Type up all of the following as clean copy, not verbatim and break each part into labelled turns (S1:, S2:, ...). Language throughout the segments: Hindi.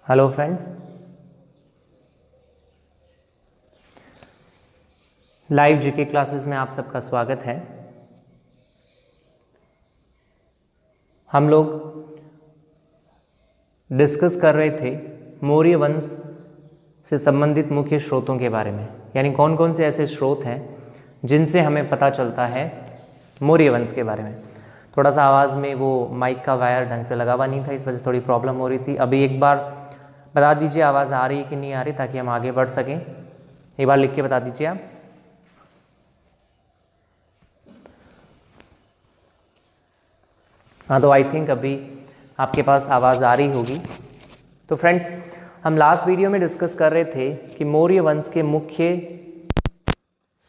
S1: Hello friends, live GK classes में आप सबका स्वागत है। हम लोग डिस्कस कर रहे थे मौर्य वंश से संबंधित मुख्य स्रोतों के बारे में, यानी कौन कौन से ऐसे स्रोत हैं जिनसे हमें पता चलता है मौर्य वंश के बारे में। थोड़ा सा आवाज़ में वो माइक का वायर ढंग से लगा हुआ नहीं था, इस वजह से थोड़ी प्रॉब्लम हो रही थी। अभी एक बार बता दीजिए आवाज़ आ रही है कि नहीं आ रही, ताकि हम आगे बढ़ सकें। एक बार लिख के बता दीजिए आप। हाँ, तो आई थिंक अभी आपके पास आवाज़ आ रही होगी। तो फ्रेंड्स, हम लास्ट वीडियो में डिस्कस कर रहे थे कि मौर्य वंश के मुख्य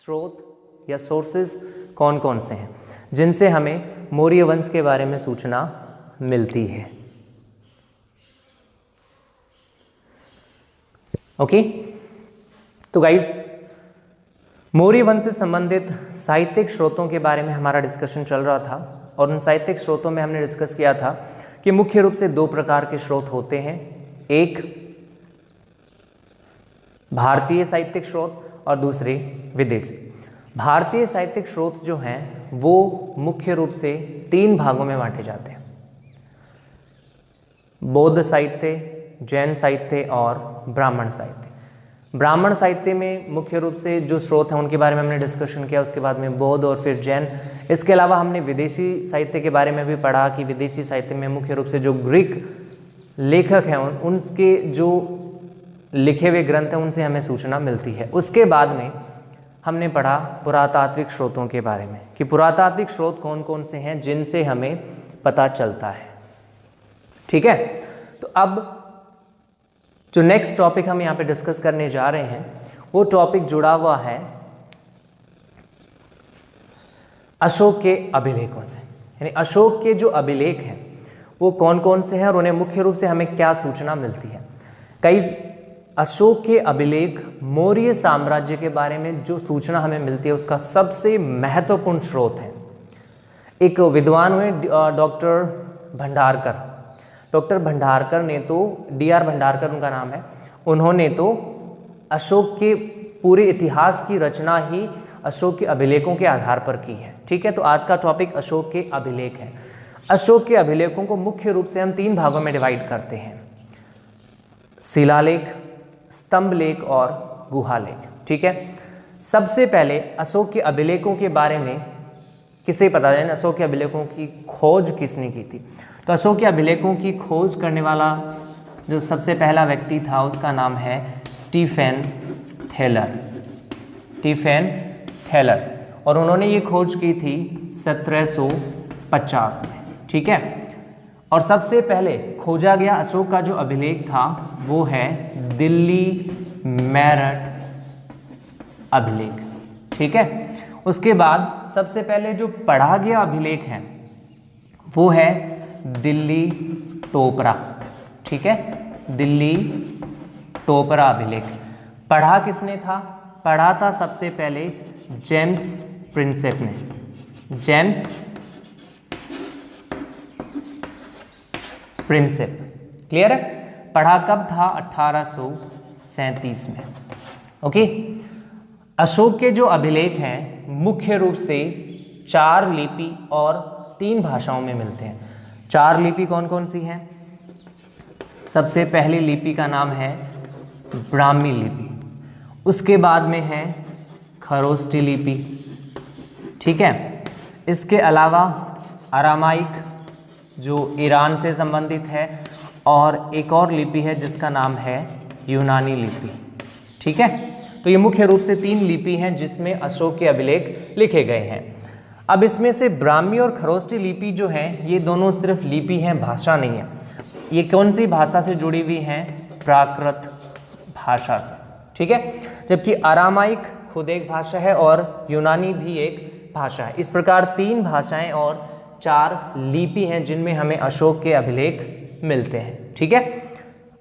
S1: स्रोत या सोर्सेस कौन कौन से हैं जिनसे हमें मौर्य वंश के बारे में सूचना मिलती है। ओके, तो गाइज, मौर्य वंश से संबंधित साहित्यिक स्रोतों के बारे में हमारा डिस्कशन चल रहा था, और उन साहित्यिक स्रोतों में हमने डिस्कस किया था कि मुख्य रूप से दो प्रकार के स्रोत होते हैं। एक भारतीय साहित्यिक स्रोत और दूसरे विदेशी। भारतीय साहित्यिक स्रोत जो हैं वो मुख्य रूप से तीन भागों में बांटे जाते हैं: बौद्ध साहित्य, जैन साहित्य और ब्राह्मण साहित्य। ब्राह्मण साहित्य में मुख्य रूप से जो स्रोत हैं उनके बारे में हमने डिस्कशन किया, उसके बाद में बौद्ध और फिर जैन। इसके अलावा हमने विदेशी साहित्य के बारे में भी पढ़ा कि विदेशी साहित्य में मुख्य रूप से जो ग्रीक लेखक हैं उनके जो लिखे हुए ग्रंथ हैं उनसे हमें सूचना मिलती है। उसके बाद में हमने पढ़ा पुरातात्विक स्रोतों के बारे में कि पुरातात्विक स्रोत कौन कौन से हैं जिनसे हमें पता चलता है। ठीक है, तो अब जो नेक्स्ट टॉपिक हम यहाँ पे डिस्कस करने जा रहे हैं वो टॉपिक जुड़ा हुआ है अशोक के अभिलेखों से। यानी अशोक के जो अभिलेख हैं वो कौन कौन से हैं और उन्हें मुख्य रूप से हमें क्या सूचना मिलती है। कई अशोक के अभिलेख मौर्य साम्राज्य के बारे में जो सूचना हमें मिलती है उसका सबसे महत्वपूर्ण स्रोत है। एक विद्वान हुए डॉक्टर भंडारकर। डॉक्टर भंडारकर ने तो D.R. भंडारकर उनका नाम है, उन्होंने तो अशोक के पूरे इतिहास की रचना ही अशोक के अभिलेखों के आधार पर की है। ठीक है, तो आज का टॉपिक अशोक के अभिलेख है। अशोक के अभिलेखों को मुख्य रूप से हम तीन भागों में डिवाइड करते हैं: शिलालेख, स्तंभ लेख और गुहालेख। ठीक है, सबसे पहले अशोक के अभिलेखों के बारे में किसे पता है, अशोक के अभिलेखों की खोज किसने की थी? तो अशोक के अभिलेखों की खोज करने वाला जो सबसे पहला व्यक्ति था उसका नाम है स्टीफेन थेलर। स्टीफेन थेलर, और उन्होंने ये खोज की थी 1750 में। ठीक है, और सबसे पहले खोजा गया अशोक का जो अभिलेख था वो है दिल्ली मेरठ अभिलेख। ठीक है, उसके बाद सबसे पहले जो पढ़ा गया अभिलेख है वो है दिल्ली टोपरा। ठीक है, दिल्ली टोपरा अभिलेख। पढ़ा किसने था? पढ़ा था सबसे पहले जेम्स प्रिंसेप ने। जेम्स प्रिंसेप, क्लियर है? पढ़ा कब था? 1837 में। ओके, अशोक के जो अभिलेख हैं मुख्य रूप से 4 लिपि और 3 भाषाओं में मिलते हैं। 4 लिपि कौन कौन सी हैं? सबसे पहली लिपि का नाम है ब्राह्मी लिपि, उसके बाद में है खरोष्टी लिपि। ठीक है, इसके अलावा अरामाइक जो ईरान से संबंधित है, और एक और लिपि है जिसका नाम है यूनानी लिपि। ठीक है, तो ये मुख्य रूप से 3 लिपि हैं जिसमें अशोक के अभिलेख लिखे गए हैं। अब इसमें से ब्राह्मी और खरोष्टी लिपि जो है ये दोनों सिर्फ लिपि हैं, भाषा नहीं है। ये कौन सी भाषा से जुड़ी हुई हैं? प्राकृत भाषा से। ठीक है, जबकि अरामाइक खुद एक भाषा है और यूनानी भी एक भाषा है। इस प्रकार 3 भाषाएं और 4 लिपि हैं जिनमें हमें अशोक के अभिलेख मिलते हैं। ठीक है,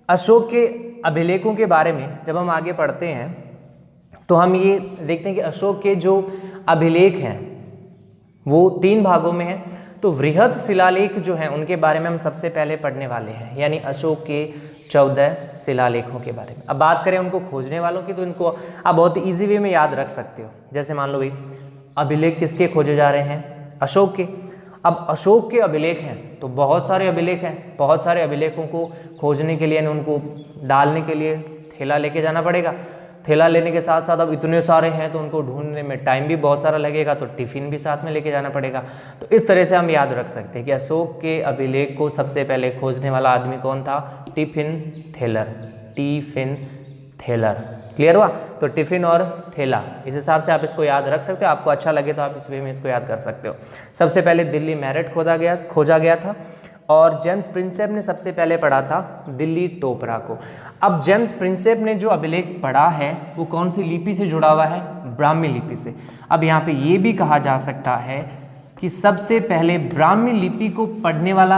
S1: अशोक के अभिलेखों के बारे में जब हम आगे पढ़ते हैं तो हम ये देखते हैं कि अशोक के जो अभिलेख हैं वो 3 भागों में हैं। तो वृहद शिलालेख जो हैं उनके बारे में हम सबसे पहले पढ़ने वाले हैं, यानी अशोक के 14 शिलालेखों के बारे में। अब बात करें उनको खोजने वालों की, तो इनको आप बहुत ईजी वे में याद रख सकते हो। जैसे मान लो भाई अभिलेख किसके खोजे जा रहे हैं? अशोक के। अब अशोक के अभिलेख हैं तो बहुत सारे अभिलेख हैं, बहुत सारे अभिलेखों को खोजने के लिए उनको डालने के लिए थैला लेके जाना पड़ेगा। थैला लेने के साथ साथ अब इतने सारे हैं तो उनको ढूंढने में टाइम भी बहुत सारा लगेगा, तो टिफिन भी साथ में लेके जाना पड़ेगा। तो इस तरह से हम याद रख सकते हैं कि अशोक के अभिलेख को सबसे पहले खोजने वाला आदमी कौन था? Tiffin Thaler. Tiffin Thaler. Clear हुआ? तो टिफिन और थैला, इस हिसाब से आप इसको याद रख सकते हो। आपको अच्छा लगे तो आप इस वे में इसको याद कर सकते हो। सबसे पहले दिल्ली मेरठ खोजा गया था, और जेम्स प्रिंसेप ने सबसे पहले पढ़ा था दिल्ली टोपरा को। अब जेम्स प्रिंसेप ने जो अभिलेख पढ़ा है वो कौन सी लिपि से जुड़ा हुआ है? ब्राह्मी लिपि से। अब यहाँ पे ये भी कहा जा सकता है कि सबसे पहले ब्राह्मी लिपि को पढ़ने वाला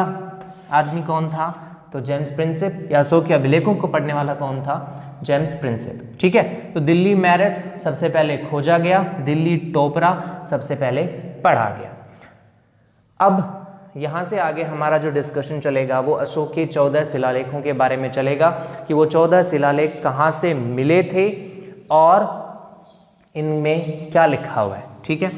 S1: आदमी कौन था? तो जेम्स प्रिंसेप। या अशोक के अभिलेखों को पढ़ने वाला कौन था? James Prinsep. ठीक है, तो दिल्ली मेरठ सबसे पहले खोजा गया, दिल्ली टोपरा सबसे पहले पढ़ा गया। अब यहाँ से आगे हमारा जो डिस्कशन चलेगा वो अशोक के 14 शिलालेखों के बारे में चलेगा कि वो 14 शिलालेख कहाँ से मिले थे और इनमें क्या लिखा हुआ है। ठीक है,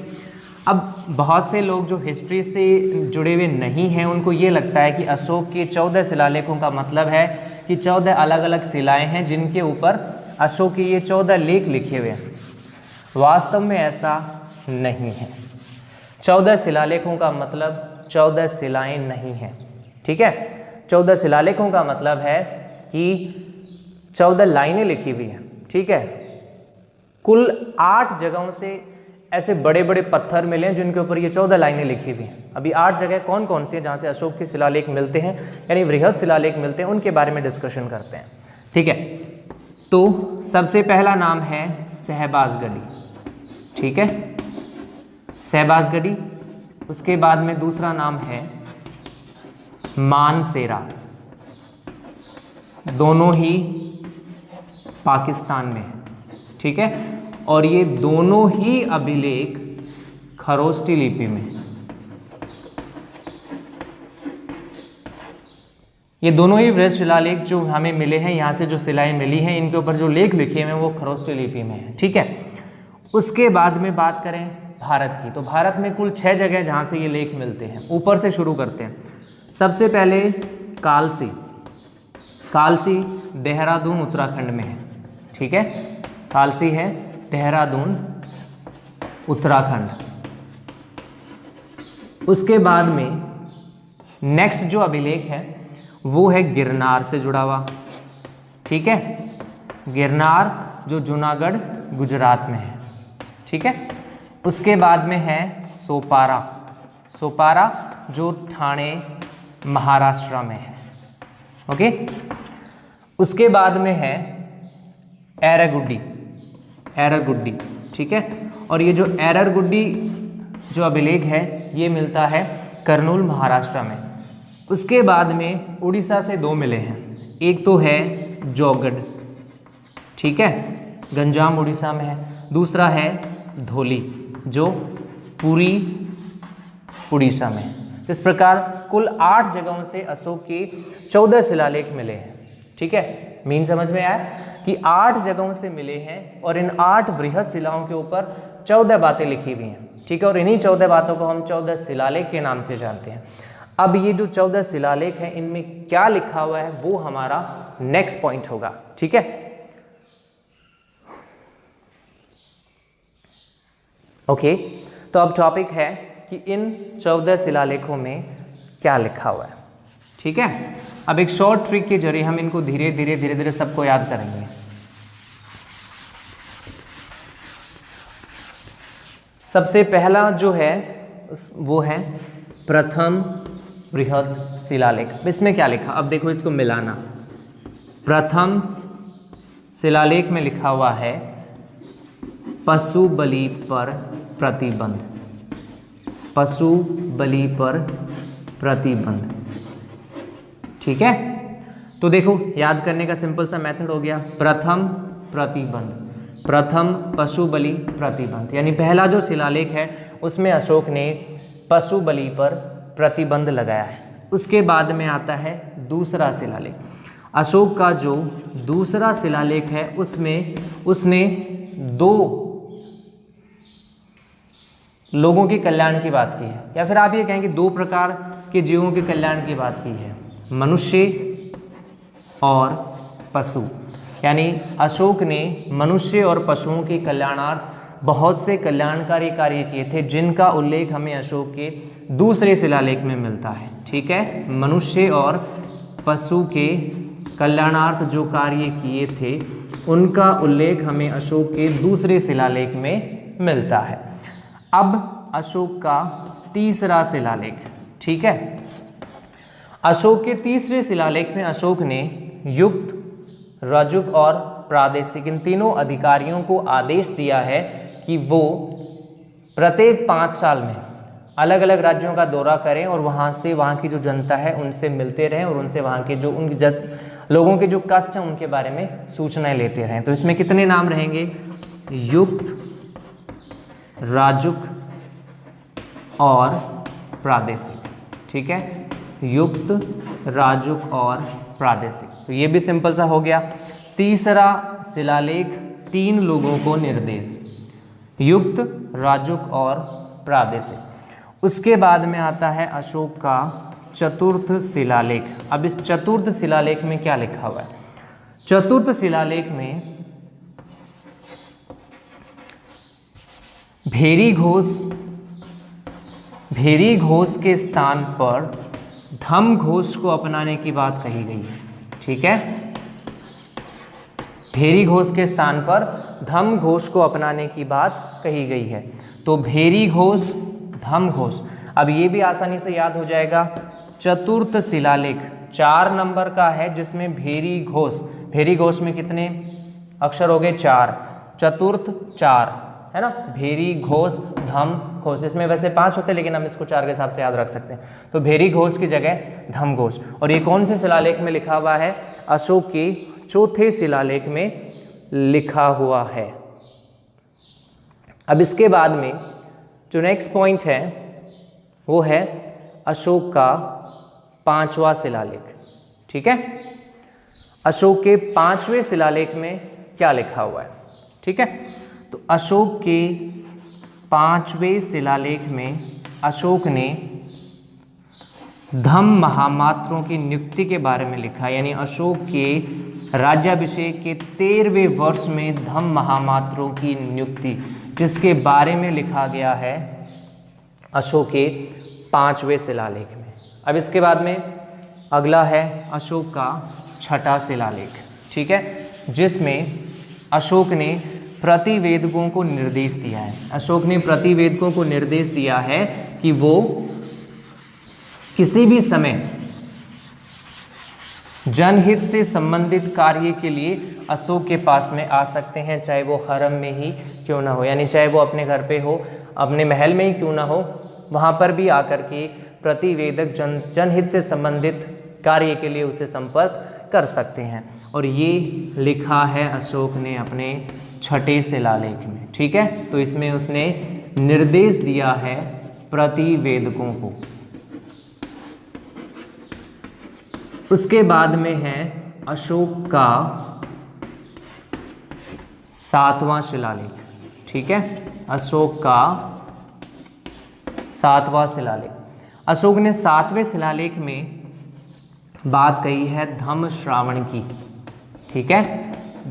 S1: अब बहुत से लोग जो हिस्ट्री से जुड़े हुए नहीं हैं उनको ये लगता है कि अशोक के 14 शिलालेखों का मतलब है कि 14 अलग अलग शिलाएं हैं जिनके ऊपर अशोक के ये 14 लेख लिखे हुए हैं। वास्तव में ऐसा नहीं है। 14 शिलालेखों का मतलब 14 शिलाएं नहीं हैं। ठीक है, 14 शिलालेखों का मतलब है कि 14 लाइनें लिखी हुई हैं। ठीक है, कुल 8 जगहों से ऐसे बड़े बड़े पत्थर मिले हैं जिनके ऊपर ये 14 लाइनें लिखी हुई हैं। अभी 8 जगह कौन कौन सी हैं जहाँ से अशोक के शिलालेख मिलते हैं, यानी वृहद शिलालेख मिलते हैं, उनके बारे में डिस्कशन करते हैं। ठीक है, तो सबसे पहला नाम है सहबाजगढ़ी। ठीक है, सहबाजगढ़ी। उसके बाद में दूसरा नाम है मानसेरा। दोनों ही पाकिस्तान में है। ठीक है, और ये दोनों ही अभिलेख खरोष्टी लिपि में। ये दोनों ही वृहद शिलालेख जो हमें मिले हैं, यहाँ से जो शिलाएं मिली हैं, इनके ऊपर जो लेख लिखे हैं वो खरोष्टी लिपि में है। ठीक है, उसके बाद में बात करें भारत की, तो भारत में कुल 6 जगह जहाँ से ये लेख मिलते हैं। ऊपर से शुरू करते हैं। सबसे पहले कालसी। कालसी देहरादून उत्तराखंड में है। ठीक है, कालसी है देहरादून उत्तराखंड। उसके बाद में नेक्स्ट जो अभिलेख है वो है गिरनार से जुड़ा हुआ। ठीक है, गिरनार जो जूनागढ़ गुजरात में है। ठीक है, उसके बाद में है सोपारा। सोपारा जो ठाणे महाराष्ट्र में है। ओके, उसके बाद में है एरागुड्डी। एरागुड्डी। ठीक है, और ये जो एरागुड्डी जो अभिलेख है ये मिलता है कर्नूल महाराष्ट्र में। उसके बाद में उड़ीसा से 2 मिले हैं। एक तो है जौगढ़। ठीक है, गंजाम उड़ीसा में है। दूसरा है धौली जो पुरी उड़ीसा में। इस प्रकार कुल 8 जगहों से अशोक के 14 शिलालेख मिले हैं। ठीक है, मीन समझ में आया कि 8 जगहों से मिले हैं और इन 8 वृहद शिलाओं के ऊपर 14 बातें लिखी हुई हैं। ठीक है, और इन्हीं 14 बातों को हम 14 शिलालेख के नाम से जानते हैं। अब ये जो 14 शिलालेख हैं इनमें क्या लिखा हुआ है वो हमारा नेक्स्ट पॉइंट होगा। ठीक है, ओके, तो अब टॉपिक है कि इन 14 शिलालेखों में क्या लिखा हुआ है। ठीक है, अब एक शॉर्ट ट्रिक के जरिए हम इनको धीरे धीरे सबको याद करेंगे। सबसे पहला जो है वो है प्रथम वृहद शिलालेख। इसमें क्या लिखा, अब देखो इसको मिलाना। प्रथम शिलालेख में लिखा हुआ है पशु बलि पर प्रतिबंध। पशु बलि पर प्रतिबंध। ठीक है, तो देखो याद करने का सिंपल सा मेथड हो गया। प्रथम प्रतिबंध, प्रथम पशु बलि प्रतिबंध, यानी पहला जो शिलालेख है उसमें अशोक ने पशु बलि पर प्रतिबंध लगाया है। उसके बाद में आता है दूसरा शिलालेख। अशोक का जो दूसरा शिलालेख है उसमें उसने 2 लोगों के कल्याण की बात की है, या फिर आप ये कहें कि 2 प्रकार के जीवों के कल्याण की बात की है, मनुष्य और पशु। यानी अशोक ने मनुष्य और पशुओं के कल्याणार्थ बहुत से कल्याणकारी कार्य किए थे, जिनका उल्लेख हमें अशोक के दूसरे शिलालेख में मिलता है। ठीक है, मनुष्य और पशु के कल्याणार्थ जो कार्य किए थे उनका उल्लेख हमें अशोक के दूसरे शिलालेख में मिलता है। अब अशोक का तीसरा शिलालेख। ठीक है, अशोक के तीसरे शिलालेख में अशोक ने युक्त, रजुक और प्रादेशिक इन तीनों अधिकारियों को आदेश दिया है कि वो प्रत्येक 5 साल में अलग अलग राज्यों का दौरा करें और वहाँ से वहाँ की जो जनता है उनसे मिलते रहें और उनसे वहाँ के जो लोगों के जो कष्ट हैं उनके बारे में सूचनाएं लेते रहें। तो इसमें कितने नाम रहेंगे? युक्त, राजुक और प्रादेशिक। ठीक है, युक्त, राजुक और प्रादेशिक। तो ये भी सिंपल सा हो गया। तीसरा शिलालेख 3 लोगों को निर्देश, युक्त, राजुक और प्रादेशिक। उसके बाद में आता है अशोक का चतुर्थ शिलालेख। अब इस चतुर्थ शिलालेख में क्या लिखा हुआ है? चतुर्थ शिलालेख में भेरी घोष के स्थान पर धम घोष को अपनाने की बात कही गई है। ठीक है, भेरी घोष के स्थान पर धम घोष को अपनाने की बात कही गई है। तो भेरी घोष, धम घोष। अब ये भी आसानी से याद हो जाएगा। चतुर्थ शिलालेख 4 नंबर का है, जिसमें भेरी घोष में कितने अक्षर हो गए? 4। चतुर्थ 4 है ना, भेरी घोष, धम घोष। इसमें वैसे 5 होते हैं लेकिन हम इसको 4 के हिसाब से याद रख सकते हैं। तो भेरी घोष की जगह धम घोष। और ये कौन से शिलालेख में लिखा हुआ है? अशोक के चौथे शिलालेख में लिखा हुआ है। अब इसके बाद में जो नेक्स्ट पॉइंट है वो है अशोक का 5वां शिलालेख। ठीक है, अशोक के 5वें शिलालेख में क्या लिखा हुआ है? ठीक है, तो अशोक के 5वें शिलालेख में अशोक ने धम महामात्रों की नियुक्ति के बारे में लिखा। यानी अशोक के राज्याभिषेक के 13वें वर्ष में धम महामात्रों की नियुक्ति, जिसके बारे में लिखा गया है अशोक के 5वें शिलालेख में। अब इसके बाद में अगला है अशोक का 6ठा शिलालेख। ठीक है, जिसमें अशोक ने प्रतिवेदकों को निर्देश दिया है। अशोक ने प्रतिवेदकों को निर्देश दिया है कि वो किसी भी समय जनहित से संबंधित कार्य के लिए अशोक के पास में आ सकते हैं, चाहे वो हरम में ही क्यों ना हो, यानी चाहे वो अपने घर पे हो, अपने महल में ही क्यों ना हो, वहां पर भी आकर के प्रतिवेदक जनहित से संबंधित कार्य के लिए उसे संपर्क कर सकते हैं। और ये लिखा है अशोक ने अपने 6ठे शिलालेख में। ठीक है, तो इसमें उसने निर्देश दिया है प्रतिवेदकों को। उसके बाद में है अशोक का 7वां शिलालेख। ठीक है, अशोक का 7वां शिलालेख। अशोक ने 7वें शिलालेख में बात कही है धम श्रावण की। ठीक है,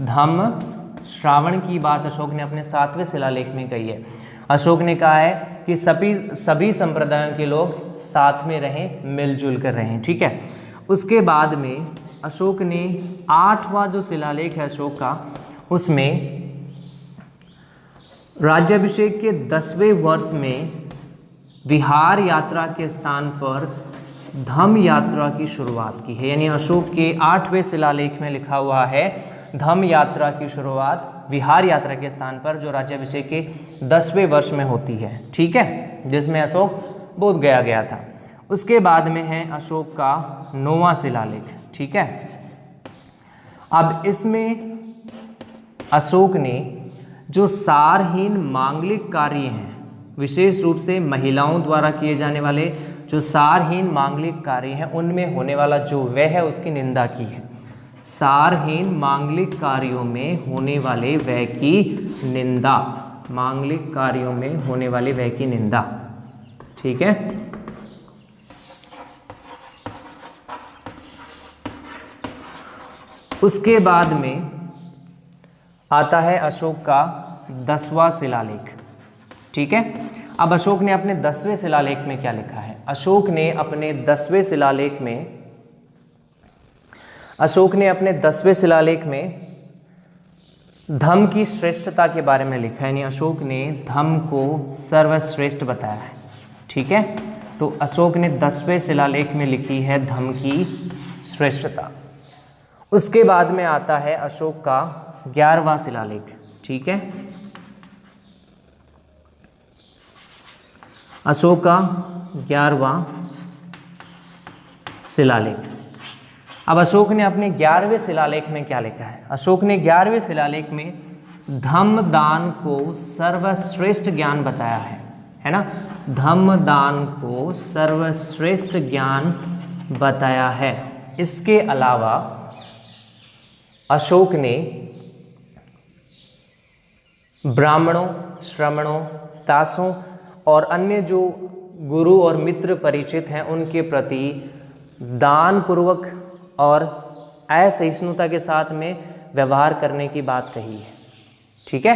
S1: धम श्रावण की बात अशोक ने अपने 7वें शिलालेख में कही है। अशोक ने कहा है कि सभी संप्रदायों के लोग साथ में रहें, मिलजुल कर रहें। ठीक है, उसके बाद में अशोक ने 8वां जो शिलालेख है अशोक का, उसमें राज्याभिषेक के 10वें वर्ष में विहार यात्रा के स्थान पर धम यात्रा की शुरुआत की है। यानी अशोक के 8वें शिलालेख में लिखा हुआ है धम यात्रा की शुरुआत विहार यात्रा के स्थान पर, जो राज्याभिषेक के 10वें वर्ष में होती है। ठीक है, जिसमें अशोक बोध गया था। उसके बाद में है अशोक का 9वां शिलालेख। ठीक है, अब इसमें अशोक ने जो सारहीन मांगलिक कार्य हैं, विशेष रूप से महिलाओं द्वारा किए जाने वाले जो सारहीन मांगलिक कार्य हैं, उनमें होने वाला जो व्यय है उसकी निंदा की है। सारहीन मांगलिक कार्यों में होने वाले व्यय की निंदा, मांगलिक कार्यों में होने वाले व्यय की निंदा। ठीक है, उसके बाद में आता है अशोक का 10वां शिलालेख। ठीक है, अब अशोक ने अपने 10वें शिलालेख में क्या लिखा है? अशोक ने अपने 10वें शिलालेख में धम्म की श्रेष्ठता के बारे में लिखा है, यानी अशोक ने धम्म को सर्वश्रेष्ठ बताया है। ठीक है, तो अशोक ने 10वें शिलालेख में लिखी है धम्म की श्रेष्ठता। उसके बाद में आता है अशोक का 11वां शिलालेख। ठीक है, अशोक का 11वां शिलालेख। अब अशोक ने अपने 11वें शिलालेख में क्या लिखा है? अशोक ने 11वें शिलालेख में धम्म दान को सर्वश्रेष्ठ ज्ञान बताया है ना? धम्म दान को सर्वश्रेष्ठ ज्ञान बताया है। इसके अलावा अशोक ने ब्राह्मणों, श्रमणों, दासों और अन्य जो गुरु और मित्र परिचित हैं उनके प्रति दान पूर्वक और असहिष्णुता के साथ में व्यवहार करने की बात कही है। ठीक है,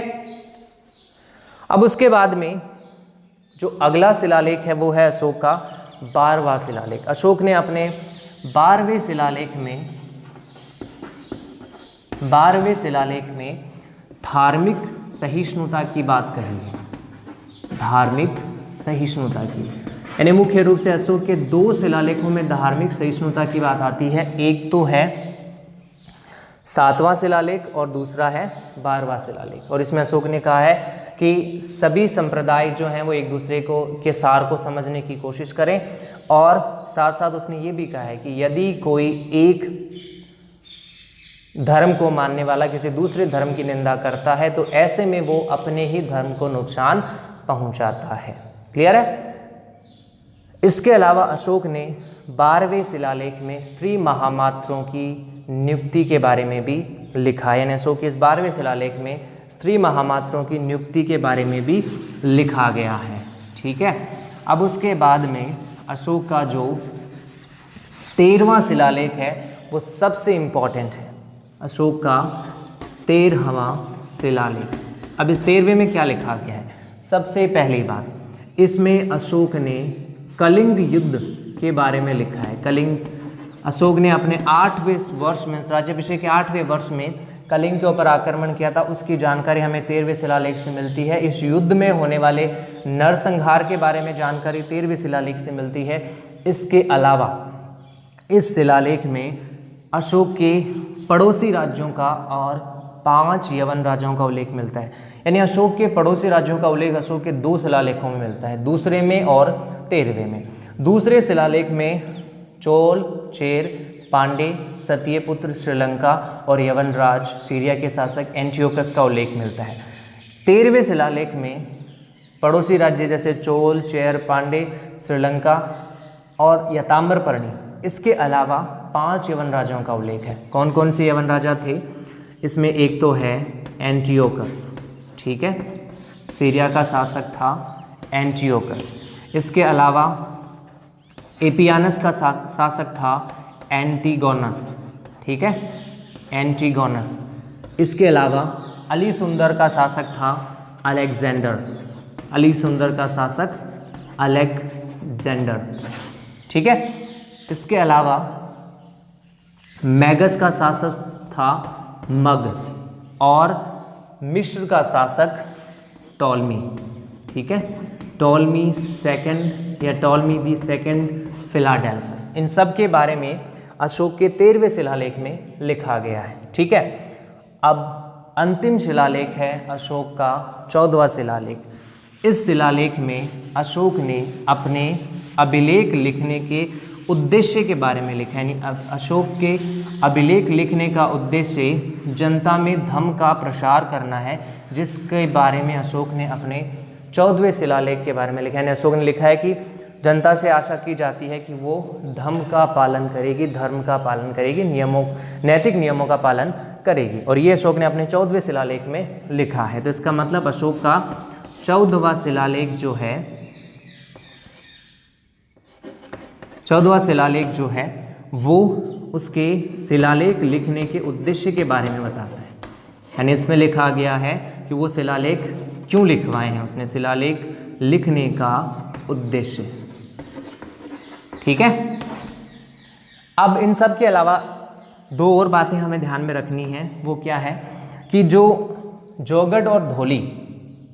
S1: अब उसके बाद में जो अगला शिलालेख है वो है अशोक का 12वां शिलालेख। अशोक ने अपने 12वें शिलालेख में धार्मिक सहिष्णुता की बात कही है, धार्मिक सहिष्णुता की, यानी मुख्य रूप से अशोक के 2 शिलालेखों में धार्मिक सहिष्णुता की बात आती है। एक तो है 7वां शिलालेख और दूसरा है 12वां शिलालेख। और इसमें अशोक ने कहा है कि सभी संप्रदाय जो हैं वो एक दूसरे को के सार को समझने की कोशिश करें, और साथ साथ उसने ये भी कहा है कि यदि कोई एक धर्म को मानने वाला किसी दूसरे धर्म की निंदा करता है तो ऐसे में वो अपने ही धर्म को नुकसान पहुंचाता है। क्लियर है? इसके अलावा अशोक ने 12वें शिलालेख में स्त्री महामात्रों की नियुक्ति के बारे में भी लिखा है। अशोक के इस 12वें शिलालेख में स्त्री महामात्रों की नियुक्ति के बारे में भी लिखा गया है। ठीक है, अब उसके बाद में अशोक का जो 13वां शिलालेख है वो सबसे इंपॉर्टेंट है। अशोक का 13वां शिलालेख। अब इस 13वें में क्या लिखा गया है? सबसे पहली बात, इसमें अशोक ने कलिंग युद्ध के बारे में लिखा है। कलिंग, अशोक ने अपने 8वें वर्ष में, राज्याभिषेक के 8वें वर्ष में कलिंग के ऊपर आक्रमण किया था, उसकी जानकारी हमें 13वें शिलालेख से मिलती है। इस युद्ध में होने वाले नरसंहार के बारे में जानकारी 13वें शिलालेख से मिलती है। इसके अलावा इस शिलालेख में अशोक के पड़ोसी राज्यों का और 5 यवन राज्यों का उल्लेख मिलता है। यानी अशोक के पड़ोसी राज्यों का उल्लेख अशोक के 2 शिलालेखों में मिलता है, दूसरे में और 13वें में। दूसरे शिलालेख में चोल, चेर, पांडे, सत्यपुत्र, श्रीलंका और यवनराज सीरिया के शासक एंटियोकस का उल्लेख मिलता है। 13वें शिलालेख में पड़ोसी राज्य जैसे चोल, चेर, पांडे, श्रीलंका और यताम्रपर्णी, इसके अलावा 5 यवन राजाओं का उल्लेख है। कौन कौन से यवन राजा थे? इसमें एक तो है एंटियोकस। ठीक है, सीरिया का शासक था एंटियोकस। इसके अलावा एपियानस का शासक था एंटीगोनस। ठीक है, एंटीगोनस। इसके अलावा अली सुंदर का शासक था अलेक्जेंडर। अली सुंदर का शासक अलेक्जेंडर। ठीक है, इसके अलावा मैगस का शासक था मग और मिस्र का शासक टॉलमी। ठीक है, टॉलमी सेकंड या टॉलमी दी सेकंड फिलाडेल्फस। इन सब के बारे में अशोक के 13वें शिलालेख में लिखा गया है। ठीक है, अब अंतिम शिलालेख है अशोक का 14वां शिलालेख। इस शिलालेख में अशोक ने अपने अभिलेख लिखने के उद्देश्य के बारे में लिखा है। यानी अशोक के अभिलेख लिखने का उद्देश्य जनता में धम्म का प्रसार करना है, जिसके बारे में अशोक ने अपने 14वें शिलालेख के बारे में लिखा है। अशोक ने लिखा है कि जनता से आशा की जाती है कि वो धर्म का पालन करेगी, धर्म का पालन करेगी, नियमों, नैतिक नियमों का पालन करेगी। और ये अशोक ने अपने 14वें शिलालेख में लिखा है। तो इसका मतलब अशोक का 14वां शिलालेख जो है, 14वां शिलालेख जो है वो उसके शिलालेख लिखने के उद्देश्य के बारे में बताता है। यानी इसमें लिखा गया है कि वो शिलालेख क्यों लिखवाए हैं, उसने शिलालेख लिखने का उद्देश्य। ठीक है। अब इन सब के अलावा दो और बातें हमें ध्यान में रखनी है। वो क्या है कि जो जोगड़ और धौली,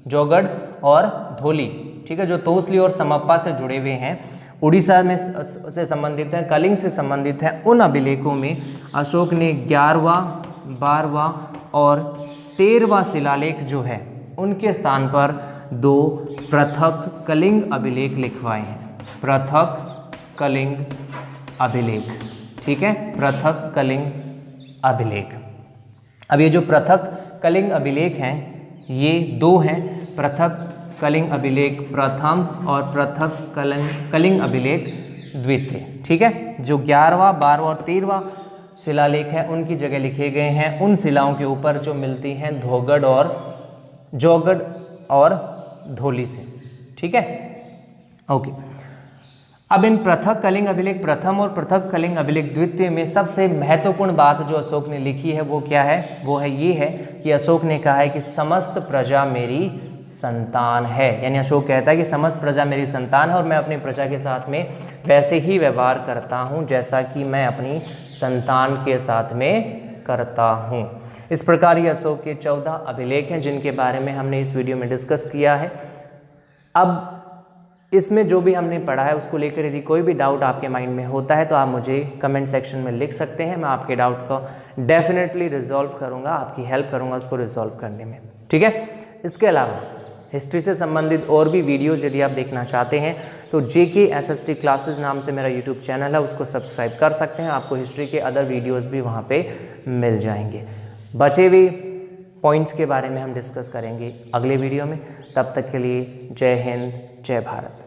S1: जोगड़ और धौली, ठीक है, जो तोसली और समप्पा से जुड़े हुए हैं, उड़ीसा में से संबंधित हैं, कलिंग से संबंधित हैं, उन अभिलेखों में अशोक ने 11वां, 12वां और 13वां शिलालेख जो है उनके स्थान पर 2 पृथक कलिंग अभिलेख लिखवाए हैं। पृथक कलिंग अभिलेख, ठीक है, पृथक कलिंग अभिलेख। अब ये जो पृथक कलिंग अभिलेख हैं ये 2 हैं, पृथक कलिंग अभिलेख प्रथम और पृथक कलिंग अभिलेख द्वितीय। ठीक है। जो 11वां, 12वां और 13वां शिलालेख है उनकी जगह लिखे गए हैं उन शिलाओं के ऊपर जो मिलती हैं धोगड़ और जोगड़ और धौली से। ठीक है, ओके। अब इन पृथक कलिंग अभिलेख प्रथम और पृथक कलिंग अभिलेख द्वितीय में सबसे महत्वपूर्ण बात जो अशोक ने लिखी है वो क्या है? वो है ये है कि अशोक ने कहा है कि समस्त प्रजा मेरी संतान है। यानी अशोक कहता है कि समस्त प्रजा मेरी संतान है और मैं अपनी प्रजा के साथ में वैसे ही व्यवहार करता हूं जैसा कि मैं अपनी संतान के साथ में करता हूं। इस प्रकार ये अशोक के 14 अभिलेख हैं जिनके बारे में हमने इस वीडियो में डिस्कस किया है। अब इसमें जो भी हमने पढ़ा है उसको लेकर यदि कोई भी डाउट आपके माइंड में होता है तो आप मुझे कमेंट सेक्शन में लिख सकते हैं। मैं आपके डाउट को डेफिनेटली रिजॉल्व करूंगा, आपकी हेल्प करूंगा उसको रिजॉल्व करने में। ठीक है। इसके अलावा हिस्ट्री से संबंधित और भी वीडियोस यदि आप देखना चाहते हैं तो JK SST क्लासेस नाम से मेरा यूट्यूब चैनल है, उसको सब्सक्राइब कर सकते हैं। आपको हिस्ट्री के अदर वीडियोस भी वहाँ पे मिल जाएंगे। बचे हुए पॉइंट्स के बारे में हम डिस्कस करेंगे अगले वीडियो में। तब तक के लिए जय हिंद, जय भारत।